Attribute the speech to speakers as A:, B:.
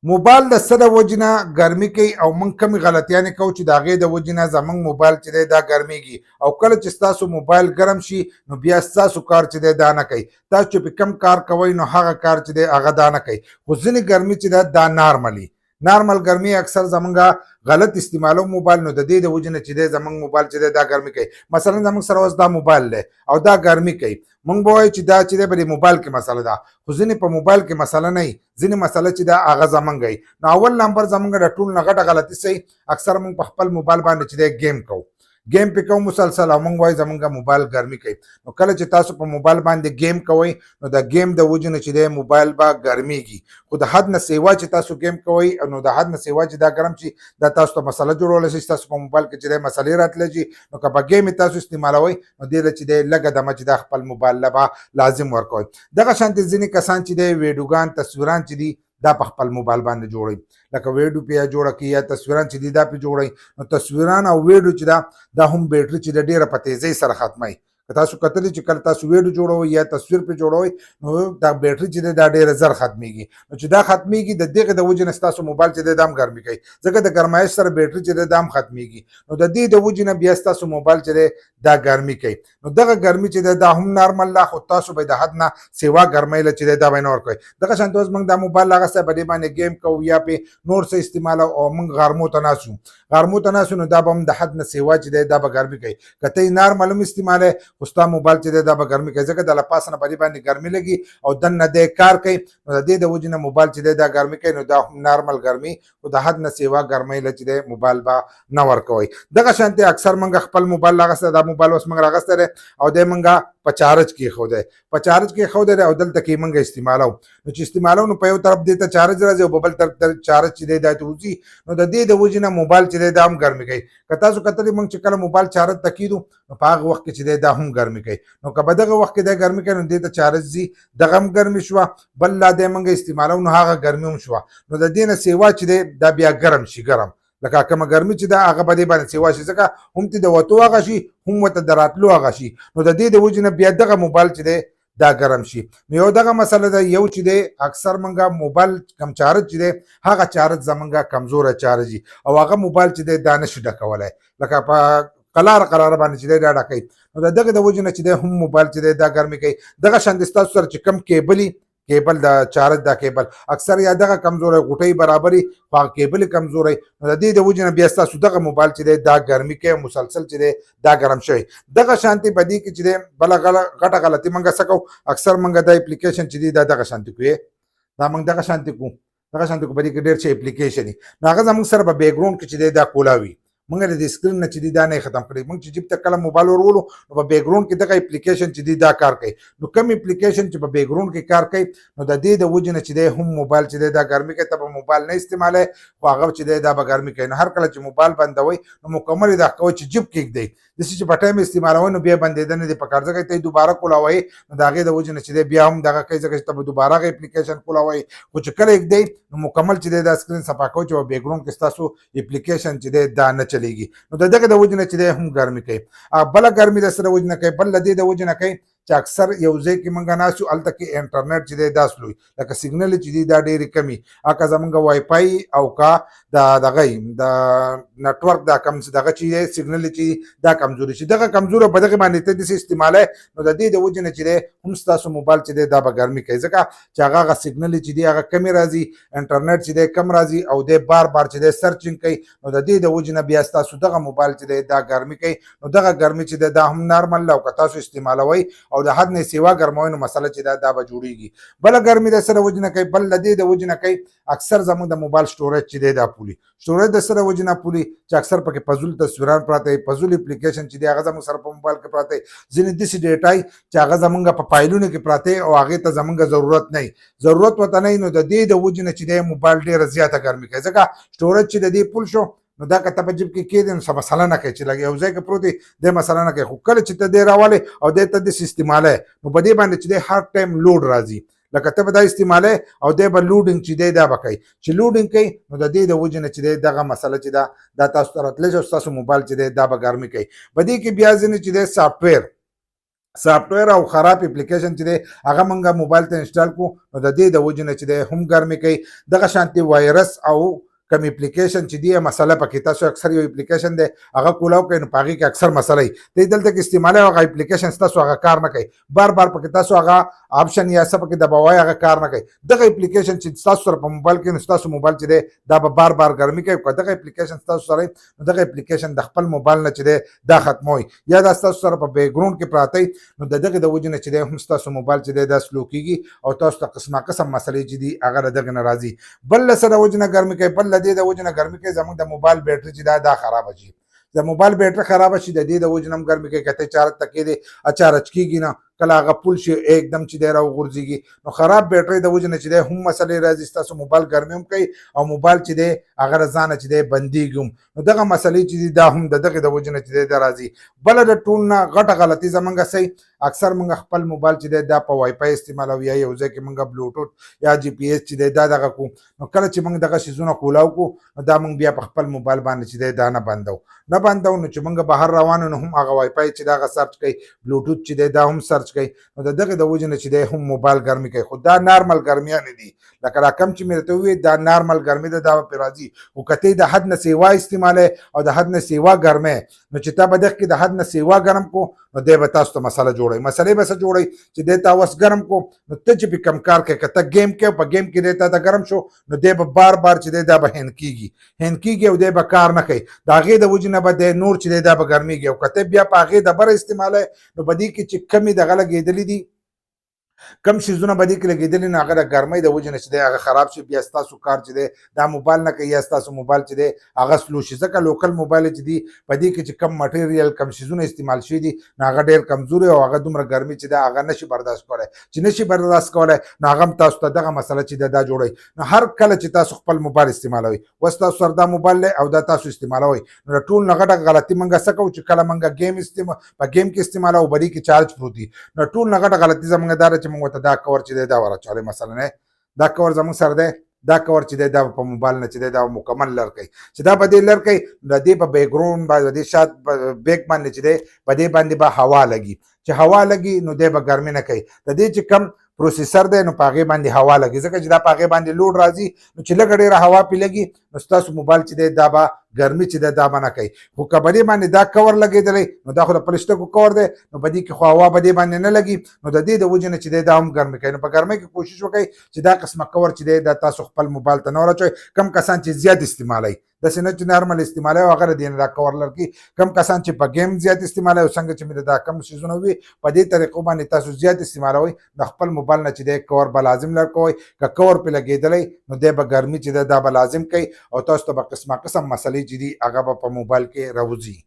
A: موبایل د څه د وجې نه ګرمي کوي او موږ کمې غلطیانې کوو چې د هغې د وجې نه زموږ موبایل چې دی دا ګرمیږي او کله چې ستاسو موبایل ګرم شي نو بیا ستاسو کار چې دی دا نه کوي. تاسو چې په کم کار کوئ نو هغه کار چې دی هغه دا نه کوي. خو ځینې ګرمي چې ده دا نارمل ګرمي اکثر زمونږ غلط استعمالو موبایل نو د دې د وجې نه چې دی زمونږ موبایل چې دی دا ګرمي کوي. مثلا زمونږ سره اوس دا موبایل دی او دا ګرمي کوي، مونږ به وایو چې دا چې دی په دې موبایل کې مسله ده، خو ځینې په موبایل کې مسله نه وي، ځینې مسله چې دا هغه زمونږ وي. نو اول نمبر زمونږ د ټول نه غټه غلطي څه اکثر مونږ په خپل موبایل باندې چې دی گیم پې کوو مسلسل او موږ وایو زمونږ موبایل ګرمي کوي. نو کله چې تاسو په موبایل باندې گیم کوئ نو د گیم د وجې نه چې دی موبایل به ګرمیږي، خو د حد نه سیوا چې تاسو گیم کوئ نو د حد نه سیوا چې دا ګرم شي دا تاسو ته مسله جوړولی شي. تاسو په موبایل کې چې دی مسلې راتلی شي نو که په گیم تاسو استعمالوئ نو دې له چې دی لږه دمه چې دا خپل موبایل له به لازم ورکوئ. دغه شانتې ځینې کسان چې دی ویډیوګان تصویران چې دي دا په خپل موبایل باندې جوړوي، لکه ویډیو پې یا جوړه کړي یا تصویران چې دي دا پې جوړوي. نو تصویران او ویډیو چې دا هم بیټري چې د ډېره په تیزۍ سره ختموي. که تاسو کتلی چې کله تاسو ویډیو جوړوئ یا تصویر پې جوړوئ نو دا بیټري چې دی دا ډېره زر ختمیږي. نو چې دا ختمیږي د دغې د وجې نه ستاسو موبایل چې دی دا هم ګرمي کوي، ځکه د ګرمایش سره بیټري چې دی دا هم ختمیږي. نو د دې د وجې نه بیا ستاسو موبایل چې دی دا ګرمي کوي. نو دغه ګرمي چې دی دا هم نارمل ده، خو تاسو به د حد نه سیوا ګرمۍ له چې دی دا به یې نه ورکوئ. دغه شانته اوس موږ دا موبایل اخیستی په دې باندې ګیم کوو یا پې نور څه استعمالوو او موږ غرمو ته ناست یو نو دا به هم د حد نه سیوا چې دی دا به ګرمي کوي. که ته یې نارمل هم استعمالوې خو ستا موبایل چې دی دا به ګرمي کوي، ځکه د له پاسه نه په دې باندې ګرمي لګي او دننه دی کار کوي. نو د دې د وجې نه موبایل چې دی دا ګرمي کوي نو دا هم نارمل ګرمي، خو د حد نه سیوا ګرمۍ له چې دی موبایل به نه ورکوئ. دغه شانتې اکثر موږ خپل موبایل راغستی، دا موبایل اوس موږ راغستی دی او دی موږ په چارج کېښودی دی او دلته کې موږ استعمالو. نو چې استعمالو نو په یو طرف دې ته چارج راځي او په بل طرف ته چارج چې دی دا ته وځي، نو د دې د وجې نه موبایل چې دی دا هم ګرمي کوي. که تاسو کتلي موږ چې کله موبایل چارج ته کېږدو نو په هغه وخت کې چې دی دا هم ګرمي کوي. نو که په دغه وخت کې دی ګرمي کوي نو دې ته چارج ځي، دغه هم ګرمي شوه، بل لا دی موږ استعمالو نو هغه ګرمي هم شوه. نو د دې نه سیوا چې دی دا بیا ګرم شي، لکه کومه ګرمي چې ده هغه په دې باندې سیوا شي، ځکه هم ته د وتو هغه شي هم ورته د راتلو هغه شي. نو د دې د وجې نه بیا دغه موبایل چې دی دا ګرم شي. نو یو دغه مسله ده، یو چې دی اکثر موږ موبایل کم چارج چې دی هغه چارج زموږ کمزوره چارج وي او هغه موبایل چې دی دا نشي ډکولی، لکه په قلاره باندې چې دی دا ډکوي. نو د دغه د وجې نه چې دی هم موبایل چې دی دا ګرمي کوي. دغه شان ستاسو سره چې کم کیبل د چارج دا کیبل اکثر یا دغه کمزوری غوټۍ برابري خو هغه کیبل کمزوری، نو د دې د وجې نه بیا ستاسو دغه موبایل چې دی دا ګرمي کوي، مسلسل چې دی دا ګرم شوی. دغه شانتې په دې کې چې دی بله غټه غلطي موږ څه کوو، اکثر موږ دا اپلیکیشن چې دی دا دغه شانتې کوو، دغه شانتې کوو په دې کې ډېر څه اپلیکیشن وي. نو هغه زموږ سره په بیکګراونډ کې چې دی دا کولاوي، موږ د سکرین نه چې دی دا نه ختم کړی. موږ چې جیب ته کله موبایل ورولو نو په بیکګراونډ کې دغه اپلیکیشن چې دی دا کار کوي. نو کوم اپلیکیشن چې په بیکګراونډ کې کار کوي نو د دې د وجې نه چې دی هم موبایل چې دی دا ګرمي کوي. ته به موبایل نه استعمالوي خو هغه چې دی دا به ګرمي کوي. نو هر کله چې موبایل بندوئ نو مکمل یې دا کوئ چې جیب کېږدئ، داسې چې په ټایم استعمالوئ نو بیا بندېده نه دی پکار، ځکه ته یې دوباره کولاوئ نو د هغې د وجې نه چې دی بیا هم دغه کوي، ځکه چې ته به دوباره هغه اپلیکیشن کولاوئ. خو چې کله یږدئ نو مکمل چې دی دا سکرین صفا کوئ چې په بیکګراونډ کې ستاسو اپلیکیشن چې دی دا نه چلیږي. نو د دغه د وجې نه چې دی هم ګرمي کوي. بله ګرمي د سره وجې نه کوي، بل له دې د وجې نه کوي چې اکثر یو ځای کې موږ ناست یو هلته کې انټرنیټ چې دی دا سلو وي، لکه سیګنل چې دی دا ډېرې کمي، که زموږ وای فای او که دغه د نټورک دا کم دغه چې دی سیګنل چې دا کمزوري شي، دغه کمزوره په دغې باندې ته داسې استعمالوي نو د دې د وجې نه چې دی هم ستاسو موبایل چې دی دا به ګرمي کوي، ځکه چې هغه سیګنل چې دی هغه کمې راځي، انټرنیټ چې دی کم راځي او دی بار چې دی سرچینګ کوي. نو د دې د وجې نه بیا ستاسو دغه موبایل چې دی دا ګرمي کوي. نو دغه ګرمي چې دی دا هم نارمل ده او که تاسو استعمالوئ او د حد نه سیوا ګرموئ نو مسله چې دا به جوړېږي. بله ګرمي د سره وجې نه کوي، بل د دې د وجې نه کوي اکثر زموږ د موبایل سټوریج چې دی دا پولي، سټوریج د سره وجې نه پولي چې اکثر پکې فضول تصویران پراته وي، فضول اپلیکیشن چې دی هغه زموږ سره په موبایل کې پراته وي، ځینې داسې ډیټا وي چې هغه زموږ په فایلونو کې پراته او هغې ته زموږ ضرورت نه وي، ضرورت ورته نه وي. نو د دې د وجې نه چې دی موبایل ډېره زیاته ګرمي کوي، ځکه سټوریج چې د دې پول شو نو دا که ته په جیب کې کېږدې نو څه مسله نه کوي، چې لږ یو ځای کې پروت دی دی مسله نه کوي. خو کله چې ته دی راولې او دی ته داسې استعمالوې نو په دې باندې چې دی هر ټایم لوډ راځي، لکه ته به دا استعمالوې او دی به لوډینګ چې دی دا به کوي، چې لوډینګ کوي نو د دې د وجې نه چې دی دغه مسله چې دا تاسو ته راتلی شي او ستاسو موبایل چې دی دا به ګرمي کوي. په دې کې بیا ځینې چې دی سافټویر سافټویر او خراب اپلیکیشن چې دی هغه مونږه موبایل ته انسټال کو نو د دې د وجې نه چې دی هم ګرمي کوي. دغه شانتي وایرس او کم اپلیکیشن چې دی مسله پکې تاسو اکثر یو اپلیکیشن دی هغه کولاو کوي نو پاږي کې اکثر مسله دی دلته کې استعمال هغه اپلیکیشن تاسو هغه کار نه کوي بار بار پکې تاسو هغه آپشن یا څه پکې دباوي هغه کار نه کوي. دغه اپلیکیشن چې تاسو سره په موبایل کې نو تاسو موبایل چې دی دا به بار بار ګرمي کوي. دغه اپلیکیشن تاسو سره نو دغه اپلیکیشن د خپل موبایل نه چې دی دا ختموي یا دا تاسو سره په بیک ګراوند کې پراته نو د دغه د وجې نه چې دی هم ستاسو موبایل چې دی دا سلو کېږي او تاسو ته قسمه قسم مسلې چې دي هغه د دغه نه راځي. بل له سره وجې نه ګرمي کوي بل له دې د وجې نه ګرمي کوي زموږ د موبایل بیټري چې دا خرابه شي. د موبایل بیټري خرابه شي د دې د وجې نه هم ګرمي کوي. کته چارج تکې دی چارج کېږي نه کله هغه پول شي एकदम چې دی راوغورځېږي نو خراب بیټري د وجې نه چې دی هم مسلې راځي ستاسو موبایل ګرمي هم کوي او موبایل چې دی هغه ځانه چې دی بندېږي هم نو دغه مسلې چې دي دا هم د دغه د وجې نه چې دی دا راځي. بله د ټول نه غټه غلطي زمونږ صحیح اکثر مونږ خپل موبایل چې دی دا په وای فای استعمالوو یا یو ځای کې مونږ بلوټوث یا جی پی ایس چې دی دا دغه کوو نو کله چې مونږ دغه شیزونه کولاو کو نو دا مونږ بیا په خپل موبایل باندې چې دی دا نه بندو نو چې مونږ بهر روانو نو هم هغه وای فای چې دغه سرچ کوي بلوټوث چې دی دا هم سرچ کوي نو د دغه د وجې نه چې دی هم موبایل ګرمي کوي. خو دا نارمل ګرمیانې دي لکه را کم چې مې درته وویل دا نارمل ګرمي ده دا به پرې راځي خو که ته د حد نه سیوا استعمالوې او د حد نه سیوا ګرمې نو چې تا به دغه کې د حد نه سیوا ګرم کو نو دی به تاسو ته مسله جوړوي مسلې به څه جوړوي چې دی تا اوس ګرم کو نو ته چې پې کم کار کوې که ته گیم کوې په گیم کې دی تا ته ګرم شو نو دی به بار بار چې دی دا به هین کېږي او دی به کار نه کوي د هغې د وجې نه به دی نور چې دی دا به ګرمېږي او که ته بیا په هغې د بره استعمالوې نو په دې کې چې کمې دغه لګېدلي دي کم شیزونه به دې کې لګېدلي نو هغه د ګرمۍ د وجې نه چې دی هغه خراب شي بیا ستاسو کار چې دی دا موبایل نه کوي یا ستاسو موبایل چې دی هغه سلو شي ځکه لوکل موبایل چې دي په دې کې چې کم مټیریل کم شیزونه استعمال شوي دي نو هغه ډېر کمزوري او هغه دومره ګرمي چې دی هغه نشي برداشت کولی چې نشي برداشت کولی نو هغه هم تاسو ته دغه مسله چې دی دا جوړوي نو هر کله چې تاسو خپل موبایل استعمالوئ اوس تاسو سره دا موبایل دی او دا تاسو استعمالوئ نو د ټول نه غټه غلطي موږ څه کوو چې کله موږ گیم په گیم کې استعمالوو بری کې چارج پروت دي نو ټول نه غټه غلطي زموږ دا ده چې موږ ورته دا کور چې دی دا ورچولی مثلا دا کور زموږ سره دی دا کور چې دی دا په موبایل نه چې دی دا مکمل لر کوي چې دا به دې لر کوي د دې په بیک ګراوند باندې د دې شات بیک باندې چې دی په دې باندې به هوا لګي چې هوا لګي نو دی به ګرمي نه کوي د دې چې کم پروسیسر دی نو په هغې باندې هوا لګي ځکه چې دا په هغې باندې لوډ راځي نو چې لږه ډېره هوا پې لګي نو ستاسو موبایل چې دی دا به ګرمي چې دی دا به نه کوي. خو که په دې باندې دا کور لګېدلی نو دا خو د پلسټکو کور دی نو په دې کې خو هوا په دې باندې نه لګي نو د دې د وجې نه چې دی دا هم ګرمي کوي. نو په ګرمۍ کې کوشش وکړئ چې دا قسمه کور چې دی دا تاسو خپل موبایل ته نه ور اچوئ. کم کسان چې زیات استعمالوي داسې نه چې نارمل استعمالوي او هغه د دې نه دا کور لرګي کم کسان چې په گیم زیات استعمالوي او څنګه چې مې دا کم شیزونه وي په دې طریقو باندې تاسو زیات استعمالوئ د خپل موبایل نه چې دی کور به لازم لرکوئ که کور پې لګېدلی نو دی به ګرمي چې دی دا به لازم کوي او تاسو ته به قسمه قسم مسلې چې دي هغه به په موبایل کې راوځي.